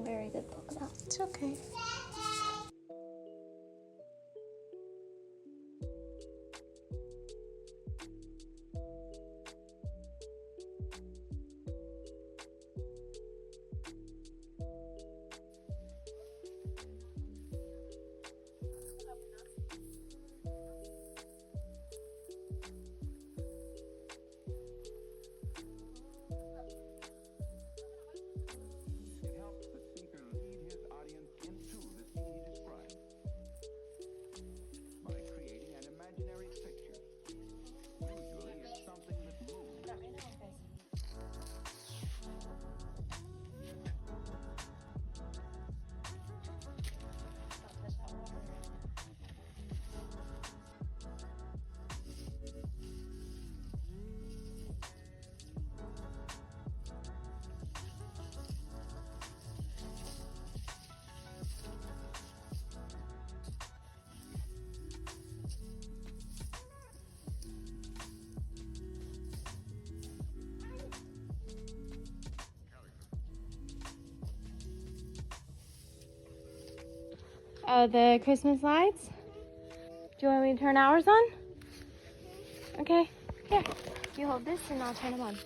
Very good polka dot. It's okay. It helps the speaker lead his audience into the scene he describes by creating an imaginary picture. Usually it's something that moves. Oh, the Christmas lights? Do you want me to turn ours on? Okay, here. You hold this and I'll turn them on.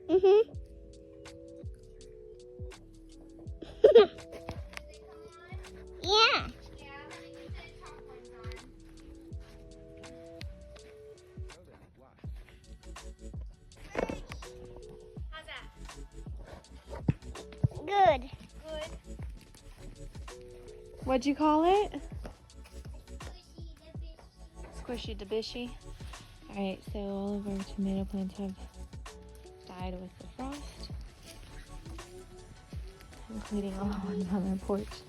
You ready? Mm-hmm. Yeah. How's that? Good. Good. What'd you call it? Squishy Dabishy. Alright, so all of our tomato plants have died with the frost, including all the ones on our porch.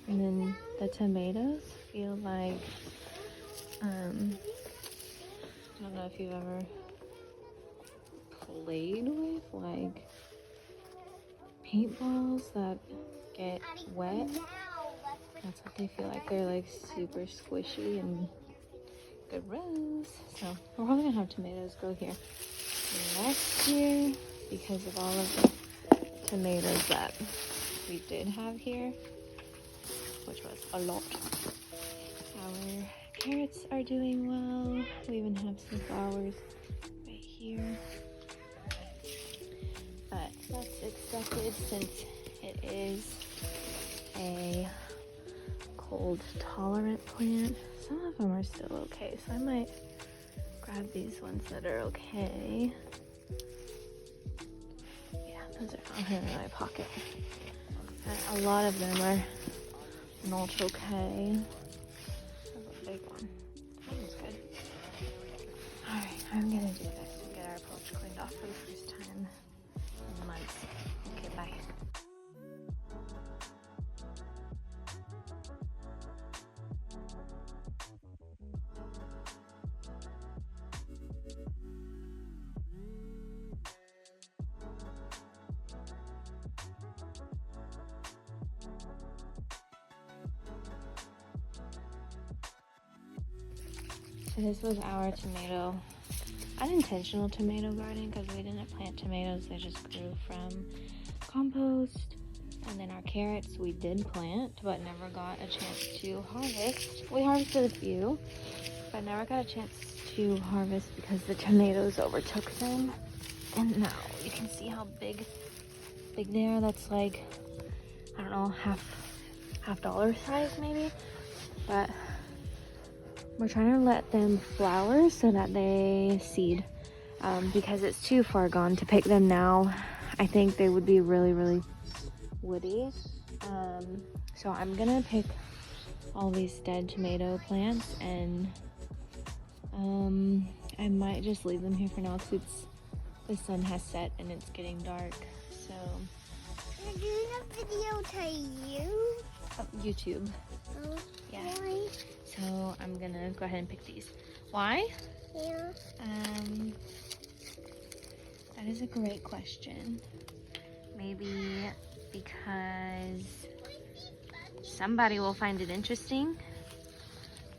And then the tomatoes feel like, I don't know if you've ever played with like paintballs that get wet. That's what they feel like. They're like super squishy and gross. So we're probably gonna have tomatoes grow here next year because of all of the tomatoes that we did have here, which was a lot. Our carrots are doing well. We even have some flowers right here. But that's expected since it is a cold tolerant plant. Some of them are still okay, so I might grab these ones that are okay. Yeah, those are I'll have in my pocket. A lot of them are not okay. That's a big one. That one's good. Alright, I'm gonna do this and get our porch cleaned off for the first time in months. Okay, bye. So this was our tomato, unintentional tomato garden because we didn't plant tomatoes, they just grew from compost. And then our carrots we did plant but never got a chance to harvest. We harvested a few, but never got a chance to harvest because the tomatoes overtook them. And now you can see how big they are. That's like, I don't know, half dollar size maybe. But we're trying to let them flower so that they seed, because it's too far gone to pick them now. I think they would be really, really woody. So I'm gonna pick all these dead tomato plants and I might just leave them here for now because the sun has set and it's getting dark. So You're doing a video to you? YouTube. Oh, Yeah. why? So I'm gonna go ahead and pick these. Why? Yeah. That is a great question. Maybe because somebody will find it interesting.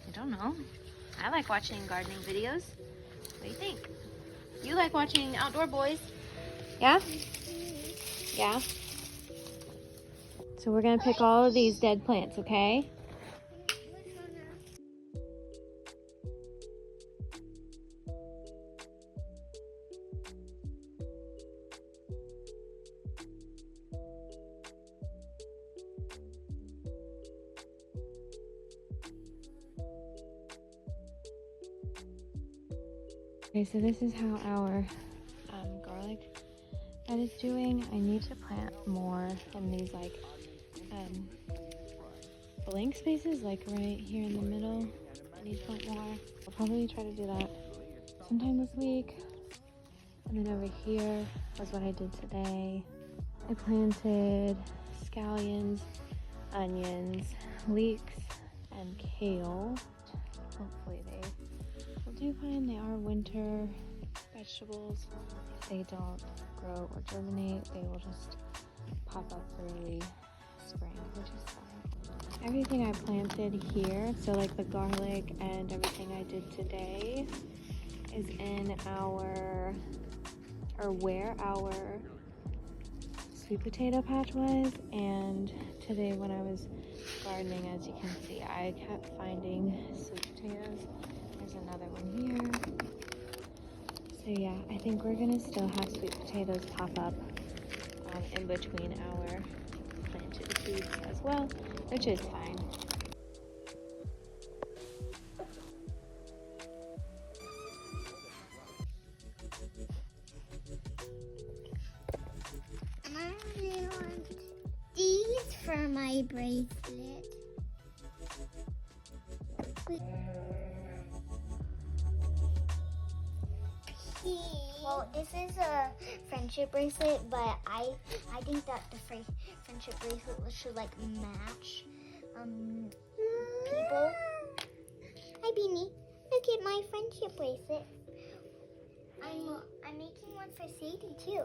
I don't know. I like watching gardening videos. What do you think? You like watching Outdoor Boys? Yeah? Yeah? So we're gonna pick all of these dead plants, okay? Okay, so this is how our garlic bed is doing. I need to plant more in these like blank spaces, like right here in the middle. I need to plant more. I'll probably try to do that sometime this week. And then over here was what I did today. I planted scallions, onions, leeks, and kale. Hopefully they will do fine. They are winter vegetables. If they don't grow or germinate, they will just pop up early spring, which is fine. Everything I planted here, so like the garlic and everything I did today, is in our, or where our sweet potato patch was. And today when I was gardening, as you can see, I kept finding sweet potatoes. There's another one here. So yeah, I think we're gonna still have sweet potatoes pop up in between our planted seeds as well, which is fine. I really want these for my bracelet. Well, this is a friendship bracelet, but I think that the friendship bracelet should like match people. Hi, Beanie. Look at my friendship bracelet. I'm making one for Sadie too.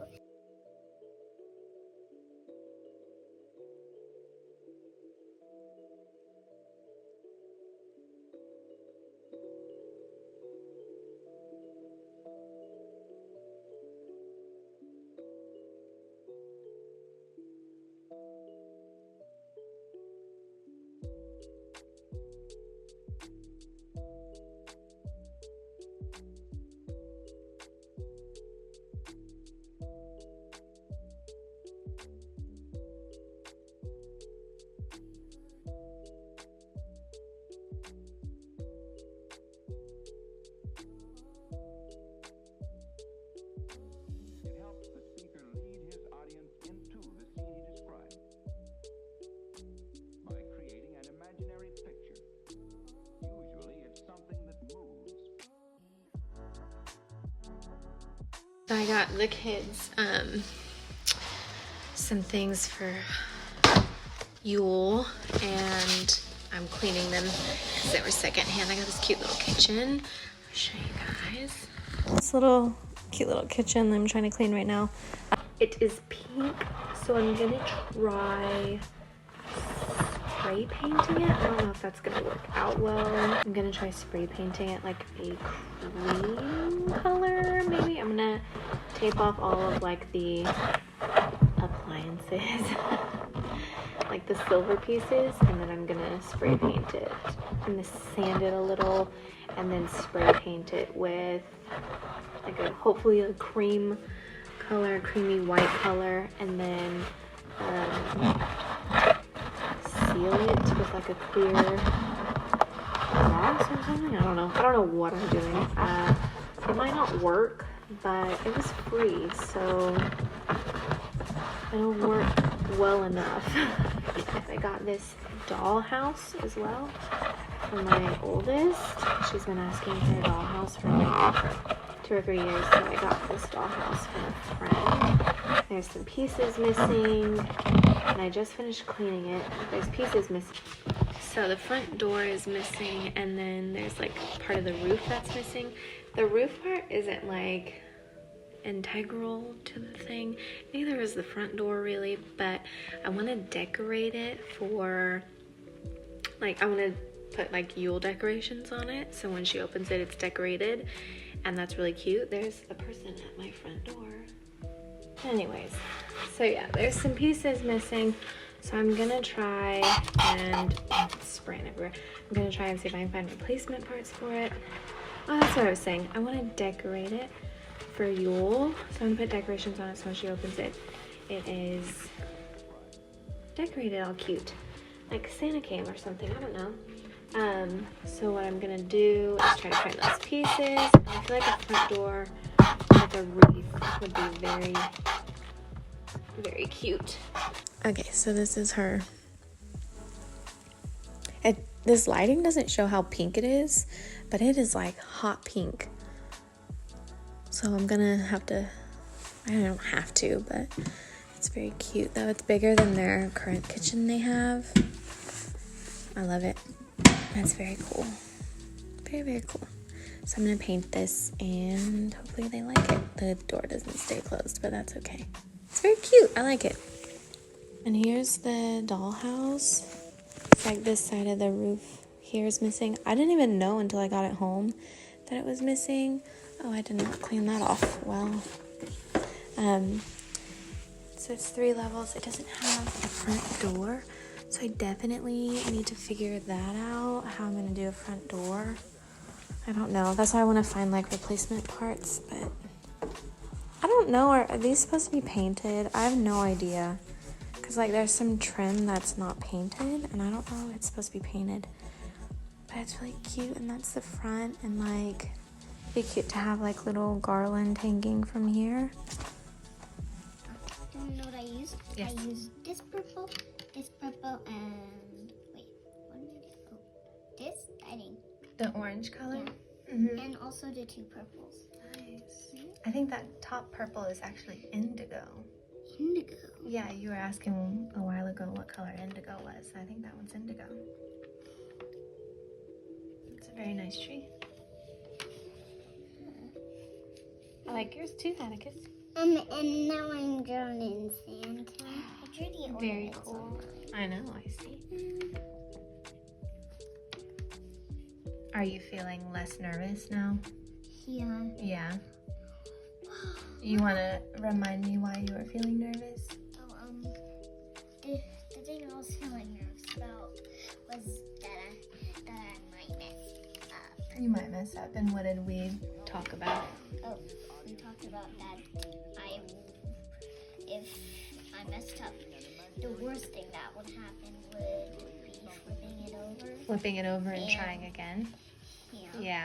It helps the speaker lead his audience into the scene he describes by creating an imaginary picture. Usually it's something that moves. So I got the kids some things for Yule, and I'm cleaning them because they were secondhand. I got this cute little kitchen. I'll show you guys. This little cute little kitchen that I'm trying to clean right now. It is pink, so I'm gonna try spray painting it. I don't know if that's gonna work out well. I'm gonna try spray painting it like a cream color, maybe. I'm gonna tape off all of like the appliances, like the silver pieces, and then I'm gonna spray paint it. I'm gonna sand it a little and then spray paint it with like a, hopefully a cream color, creamy white color, and then seal it with like a clear gloss or something. I don't know what I'm doing. It might not work, but it was free, so it'll work well enough. I got this dollhouse as well for my oldest. She's been asking for a dollhouse for like 2 or 3 years, so I got this dollhouse from a friend. There's some pieces missing, and I just finished cleaning it. There's pieces missing. So the front door is missing, and then there's like part of the roof that's missing. The roof part isn't like integral to the thing, neither is the front door really, but I want to decorate it for like, I want to put like Yule decorations on it, so when she opens it, it's decorated, and that's really cute. There's a person at my front door. Anyways, so yeah, there's some pieces missing, So I'm gonna try and it's spraying everywhere. I'm gonna try and see if I can find replacement parts for it. Oh, that's what I was saying. I want to decorate it for Yule. So I'm gonna put decorations on it so when she opens it, it is decorated all cute. Like Santa came or something, I don't know. So what I'm gonna do is try to find those pieces. I feel like a front door with a wreath would be very, very cute. Okay, so this is her. This lighting doesn't show how pink it is, but it is like hot pink. So I'm gonna have to, I don't have to, but it's very cute though. It's bigger than their current kitchen they have. I love it. That's very cool. Very, very cool. So I'm gonna paint this and hopefully they like it. The door doesn't stay closed, but that's okay. It's very cute. I like it. And here's the dollhouse. It's like this side of the roof here is missing. I didn't even know until I got it home that it was missing. Oh, I did not clean that off well. So it's 3 levels. It doesn't have a front door. So I definitely need to figure that out, how I'm gonna do a front door. I don't know. That's why I want to find like replacement parts, but I don't know. Are these supposed to be painted? I have no idea. Because like there's some trim that's not painted and I don't know if it's supposed to be painted. But it's really cute and that's the front and like it'd be cute to have like little garland hanging from here. Do you know what I used? Yes. I used this purple, and wait, what did I do? Oh, this, I think. The orange color? Yeah. Mm-hmm. And also the 2 purples. Nice. I think that top purple is actually indigo. Indigo. Yeah, you were asking a while ago what color indigo was. I think that one's indigo. It's a very nice tree. I like yours too, Atticus. And now I'm drawn in Santa. I drew the Very ornaments cool. on mine. I know, I see. Are you feeling less nervous now? Yeah. Yeah. You want to remind me why you were feeling nervous? Oh, the thing I was feeling nervous about was that I might mess up. You might mess up. And what did we talk about? Oh, we talked about that if I messed up, the worst thing that would happen would be flipping it over. Flipping it over and trying again? Yeah. Yeah.